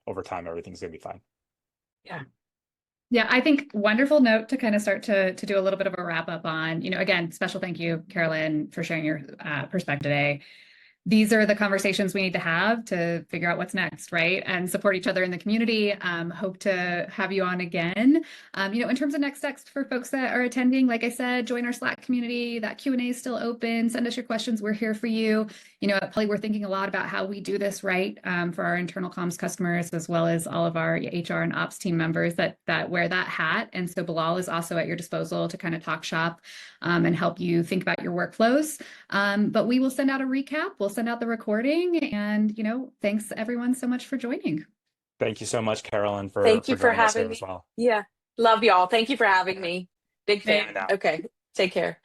over time, everything's gonna be fine. yeah. Yeah, I think wonderful note to kind of start to do a little bit of a wrap up on, again, special thank you, Carolyn, for sharing your perspective today. these are the conversations we need to have to figure out what's next, right? And support each other in the community. Hope to have you on again. In terms of next steps for folks that are attending, like I said, join our Slack community. That Q&A is still open. Send us your questions. We're here for you. At Polly, we're thinking a lot about how we do this right for our internal comms customers, as well as all of our HR and ops team members that wear that hat. And so Bilal is also at your disposal to kind of talk shop and help you think about your workflows. But we will send out a recap. We'll send out the recording. And, thanks everyone so much for joining. Thank you so much, Carolyn, for Thank you for joining us having here me. as well. Yeah. Love y'all. Thank you for having me. Big fan. Okay. Take care.